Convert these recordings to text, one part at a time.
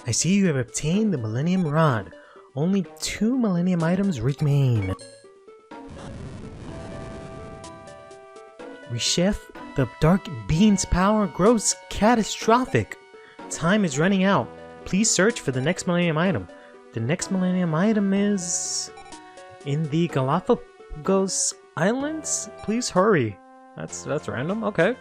I see you have obtained the Millennium Rod. Only 2 Millennium items remain. Reshef, the Dark Bean's power grows catastrophic. Time is running out. Please search for the next Millennium item. The next Millennium item is in the Galapagos Islands? Please hurry. That's random. Okay.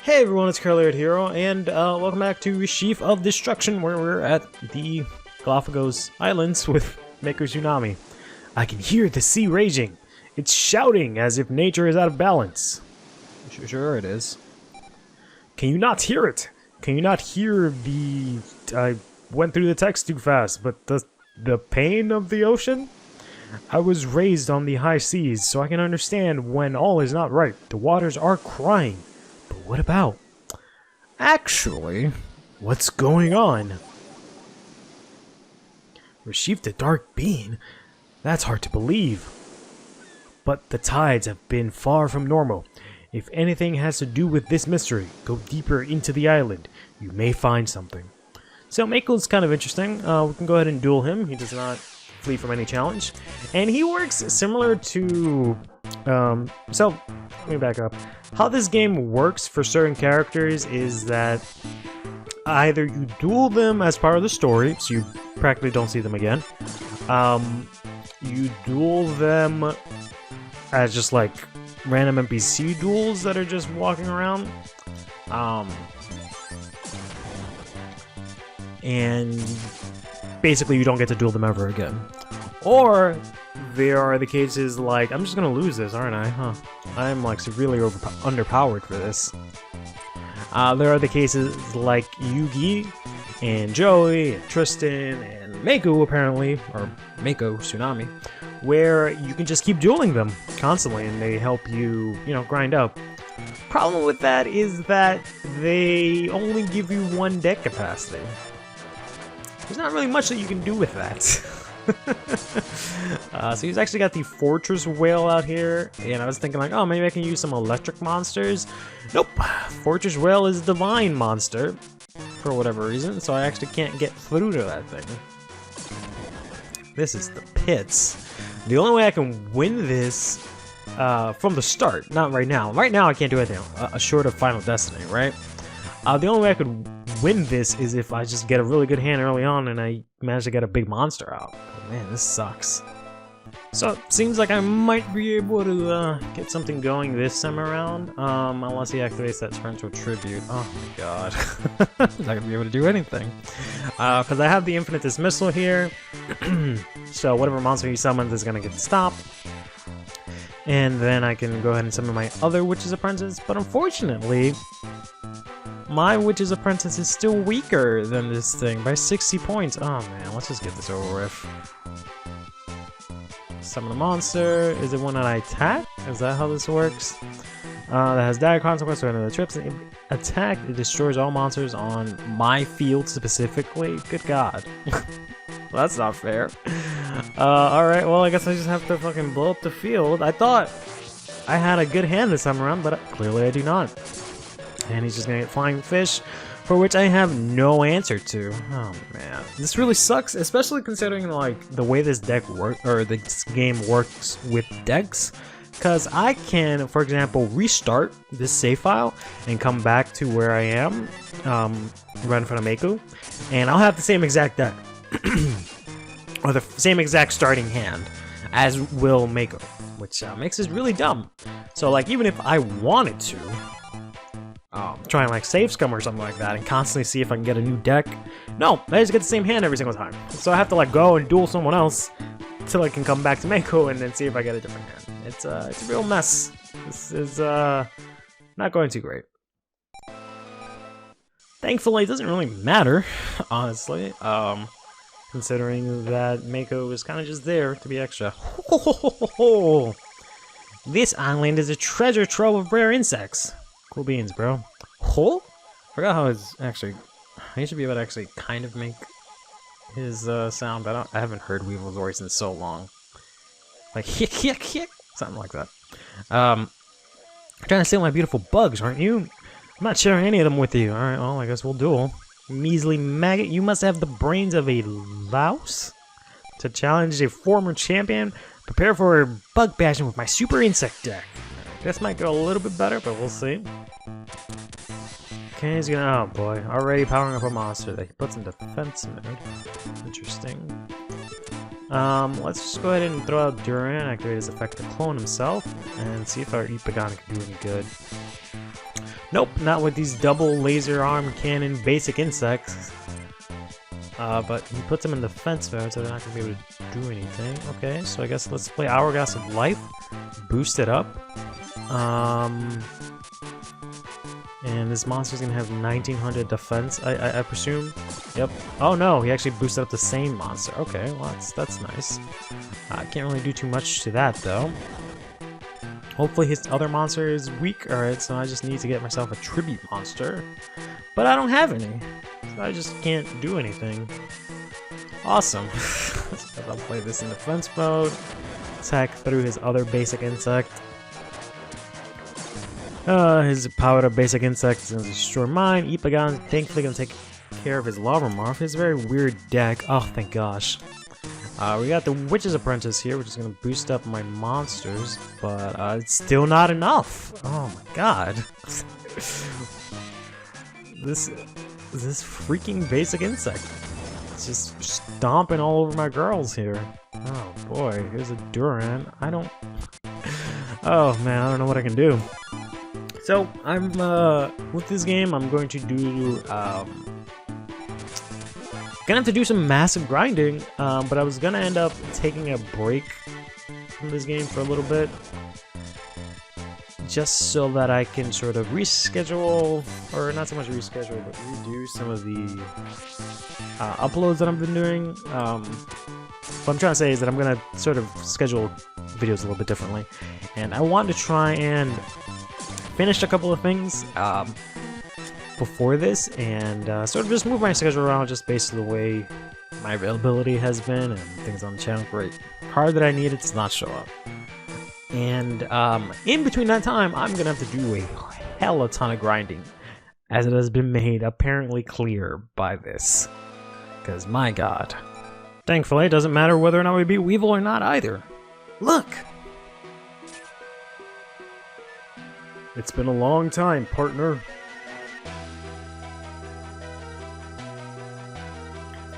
Hey everyone, it's CurlyHairedHero, and welcome back to Reshef of Destruction, where we're at the Galapagos Islands with Maker Tsunami. I can hear the sea raging. It's shouting as if nature is out of balance. Sure it is. Can you not hear it? Can you not hear the... I went through the text too fast, but the pain of the ocean? I was raised on the high seas, so I can understand when all is not right. The waters are crying. But what about? Actually, what's going on? Reshef the Dark Bean? That's hard to believe. But the tides have been far from normal. If anything has to do with this mystery, go deeper into the island. You may find something. So Mako's kind of interesting. We can go ahead and duel him. He does not flee from any challenge. And he works similar to... so, let me back up. How this game works for certain characters is that either you duel them as part of the story, so you practically don't see them again. You duel them as just like random NPC duels that are just walking around. And basically you don't get to duel them ever again. Or there are the cases like, I'm just gonna lose this, aren't I? Huh. I'm like severely underpowered for this. There are the cases like Yugi and Joey and Tristan and Mako apparently, or Mako Tsunami, where you can just keep dueling them constantly and they help you, you know, grind up. Problem with that is that they only give you 1 deck capacity. There's not really much that you can do with that. So he's actually got the Fortress Whale out here, and I was thinking like, oh, maybe I can use some electric monsters. Nope, Fortress Whale is a divine monster for whatever reason, so I actually can't get through to that thing. This is the pits. The only way I can win this from the start, not right now. Right now I can't do anything short of Final Destiny, right? The only way I could win this is if I just get a really good hand early on and I manage to get a big monster out. Oh, man, this sucks. So it seems like I might be able to get something going this time around, unless he activates that torrential tribute. Oh my god. I'm not gonna be able to do anything. Because I have the infinite dismissal here, so whatever monster he summons is gonna get stopped. And then I can go ahead and summon my other Witch's Apprentice, but unfortunately, my Witch's Apprentice is still weaker than this thing by 60 points. Oh man, let's just get this over with. Summon a monster. Is it one that I attack? Is that how this works? That has dire consequence for another trips. Attack, it destroys all monsters on my field specifically. Good god. Well, that's not fair. Alright, well I guess I just have to fucking blow up the field. I thought I had a good hand this time around, but clearly I do not. And he's just gonna get Flying Fish, for which I have no answer to. Oh man, this really sucks, especially considering like the way this deck works, or this game works with decks. Because I can, for example, restart this save file and come back to where I am, right in front of Mako, and I'll have the same exact deck, or the same exact starting hand as will Mako, which makes this really dumb. So like, even if I wanted to try and like save scum or something like that and constantly see if I can get a new deck, no, I just get the same hand every single time. So I have to like go and duel someone else till I can come back to Mako and then see if I get a different hand. It's a real mess. This is not going too great. Thankfully, it doesn't really matter, honestly, considering that Mako is kind of just there to be extra. This island is a treasure trove of rare insects. Cool beans, bro. Hole? Forgot how it's actually... I should be able to actually kind of make his sound, but I haven't heard Weevil's voice in so long. Like, hick, hick, hick! Something like that. You're trying to steal my beautiful bugs, aren't you? I'm not sharing any of them with you. Alright, well, I guess we'll duel. Measly maggot, you must have the brains of a louse to challenge a former champion. Prepare for bug bashing with my super insect deck. This might go a little bit better, but we'll see. Okay, he's gonna, oh boy, already powering up a monster that he puts in defense mode. Interesting. Let's just go ahead and throw out Duran, activate his effect to clone himself, and see if our Ipagon can do any good. Nope, not with these double laser arm cannon basic insects. But he puts them in defense mode, so they're not going to be able to do anything. Okay, so I guess let's play Hourglass of Life, boost it up. And this monster's going to have 1900 defense, I presume. Yep. Oh no, he actually boosted up the same monster. Okay, well that's nice. I can't really do too much to that though. Hopefully his other monster is weak. Alright, so I just need to get myself a tribute monster. But I don't have any. So I just can't do anything. Awesome. I'll play this in defense mode. Attack through his other basic insect. His powered up basic insect is going to destroy mine. Ipagon thankfully going to take care of his Lava Morph. It's a very weird deck. Oh, thank gosh. We got the Witch's Apprentice here, which is going to boost up my monsters, but it's still not enough. Oh my god. This freaking basic insect. It's just stomping all over my girls here. Oh boy, here's a Duran. Oh man, I don't know what I can do. So, I'm, with this game, I'm going to do, gonna have to do some massive grinding, but I was gonna end up taking a break from this game for a little bit, just so that I can sort of reschedule, or not so much reschedule, but redo some of the uploads that I've been doing. What I'm trying to say is that I'm gonna sort of schedule videos a little bit differently, and I want to try and finish a couple of things before this, and sort of just move my schedule around just based on the way my availability has been and things on the channel. Great card that I needed does not show up, and in between that time I'm gonna have to do a hell of a ton of grinding, as it has been made apparently clear by this, because my god. Thankfully it doesn't matter whether or not we beat Weevil or not either. Look! It's been a long time, partner.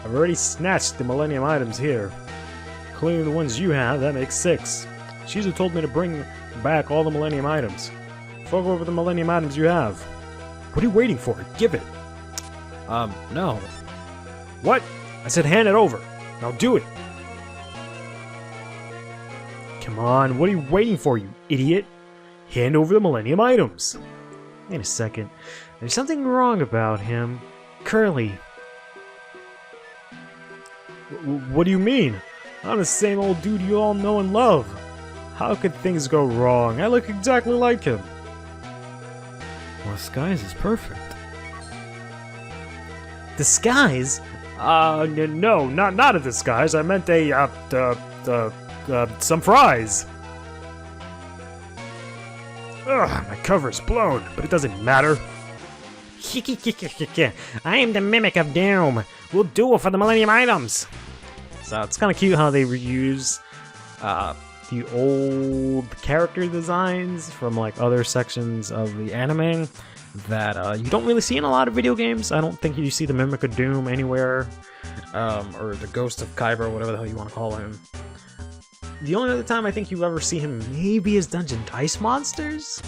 I've already snatched the Millennium items here. Including the ones you have, that makes 6. Caesar told me to bring back all the Millennium items. Fuck over the Millennium items you have. What are you waiting for? Give it. No. What? I said hand it over. Now do it. Come on, what are you waiting for, you idiot? Hand over the Millennium items. Wait a second. There's something wrong about him. Curly. What do you mean? I'm the same old dude you all know and love. How could things go wrong? I look exactly like him. Well, disguise is perfect. Disguise? No, not a disguise. I meant some fries. Ugh, my cover's blown, but it doesn't matter. I am the Mimic of Doom. We'll duel for the Millennium items. So it's kind of cute how they reuse the old character designs from like other sections of the anime that you don't really see in a lot of video games. I don't think you see the Mimic of Doom anywhere, or the Ghost of Kyber, whatever the hell you want to call him. The only other time I think you ever see him maybe is Dungeon Dice Monsters.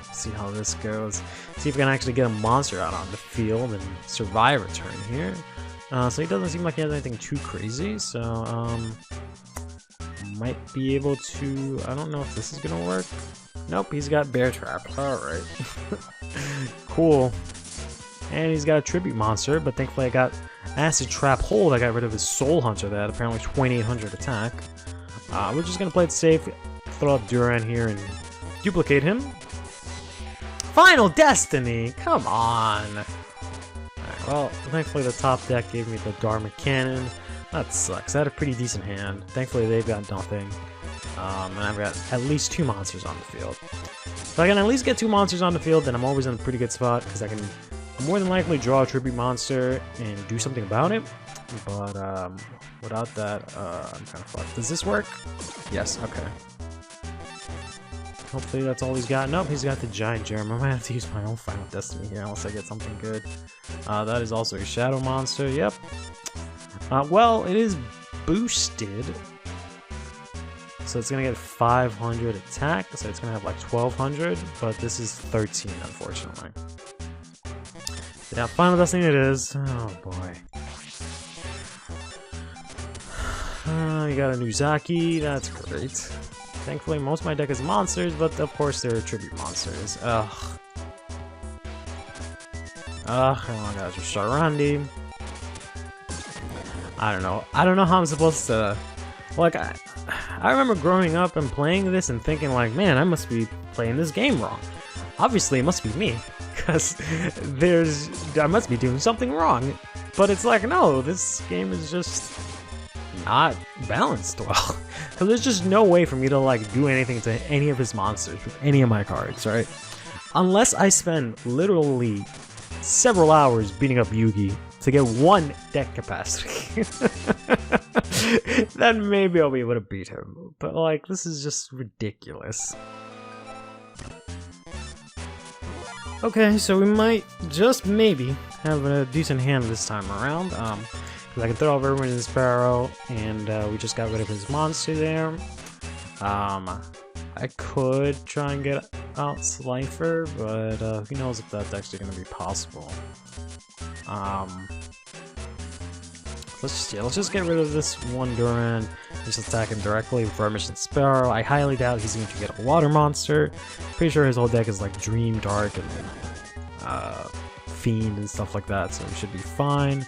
Let's see how this goes. See if we can actually get a monster out on the field and survive a turn here. So he doesn't seem like he has anything too crazy, so might be able to. I don't know if this is gonna work. Nope, he's got Bear Trap. Alright. Cool. And he's got a tribute monster, but thankfully I got Acid Trap Hold. I got rid of his Soul Hunter that had apparently 2800 attack. We're just gonna play it safe, throw up Duran here and duplicate him. Final Destiny! Come on! Alright, well, thankfully the top deck gave me the Dharma Cannon. That sucks. I had a pretty decent hand. Thankfully they've got nothing. And I've got at least 2 monsters on the field. If I can at least get 2 monsters on the field, then I'm always in a pretty good spot, because I can more than likely draw a tribute monster and do something about it. But without that, I'm kind of fucked. Does this work? Yes, okay. Hopefully that's all he's got. Nope, he's got the giant germ. I might have to use my own Final Destiny here unless I get something good. That is also a shadow monster, yep. Well, it is boosted. So it's gonna get 500 attack, so it's gonna have like 1200, but this is 13, unfortunately. Yeah, Final Destiny it is. Oh boy. You got a Nuzaki, that's great. Thankfully, most of my deck is monsters, but of course there are tribute monsters. Ugh. Oh my gosh, Sharandi. I don't know. I don't know how I'm supposed to... Like, I remember growing up and playing this and thinking like, man, I must be playing this game wrong. Obviously, it must be me, because I must be doing something wrong. But it's like, no, this game is just not balanced well. Because there's just no way for me to like do anything to any of his monsters with any of my cards, right? Unless I spend literally several hours beating up Yugi to get 1 deck capacity. Then maybe I'll be able to beat him. But like, this is just ridiculous. Okay, so we might just maybe have a decent hand this time around. Because I can throw off everyone's Pharaoh, and we just got rid of his monster there. I could try and get out Slifer, but who knows if that's actually going to be possible. Let's just get rid of this one Duran. Just attack him directly with our Mission Sparrow. I highly doubt he's going to get a water monster. Pretty sure his whole deck is like Dream, Dark, and Fiend and stuff like that, so we should be fine.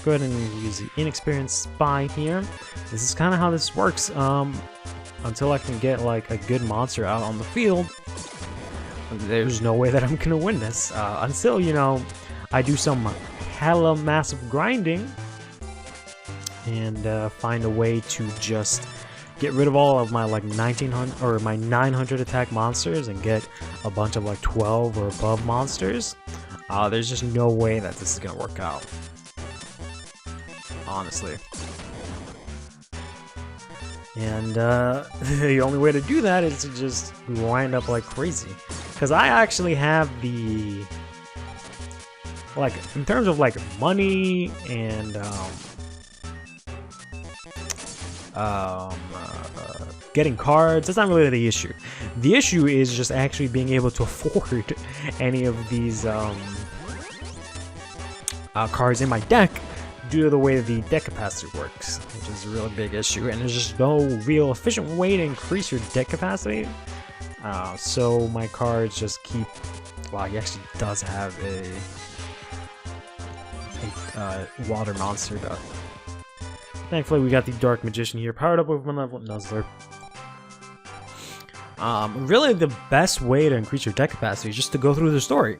Go ahead and use the inexperienced Spy here. This is kind of how this works. Until I can get like a good monster out on the field, there's no way that I'm gonna win this. Until, you know, I do some hella massive grinding and find a way to just get rid of all of my like 1900 or my 900 attack monsters and get a bunch of like 12 or above monsters. There's just no way that this is gonna work out, honestly. And the only way to do that is to just wind up like crazy. Because I actually have the... Like, in terms of like money and getting cards, that's not really the issue. The issue is just actually being able to afford any of these cards in my deck, due to the way the deck capacity works, which is a really big issue, and there's just no real efficient way to increase your deck capacity. So my cards just keep... Wow, he actually does have a water monster though. Thankfully we got the Dark Magician here, powered up with Malevolent Nuzzler. Really the best way to increase your deck capacity is just to go through the story.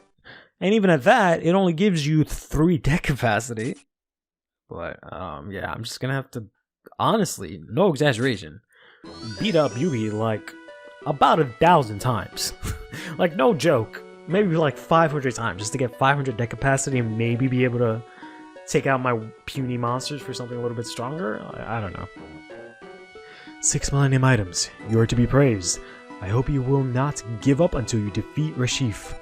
And even at that, it only gives you 3 deck capacity. But, yeah, I'm just gonna have to, honestly, no exaggeration, beat up Yugi like about 1,000 times. Like, no joke. Maybe like 500 times just to get 500 deck capacity and maybe be able to take out my puny monsters for something a little bit stronger. I don't know. 6 Millennium items. You are to be praised. I hope you will not give up until you defeat Reshef.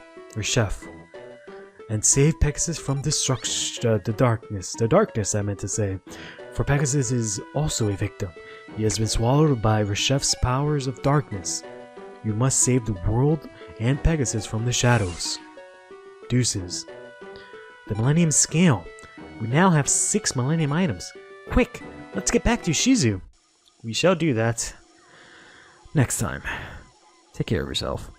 And save Pegasus from destruction, the darkness I meant to say. For Pegasus is also a victim. He has been swallowed by Reshef's powers of darkness. You must save the world and Pegasus from the shadows. Deuces. The Millennium Scale. We now have 6 Millennium items. Quick, let's get back to Shizu. We shall do that next time. Take care of yourself.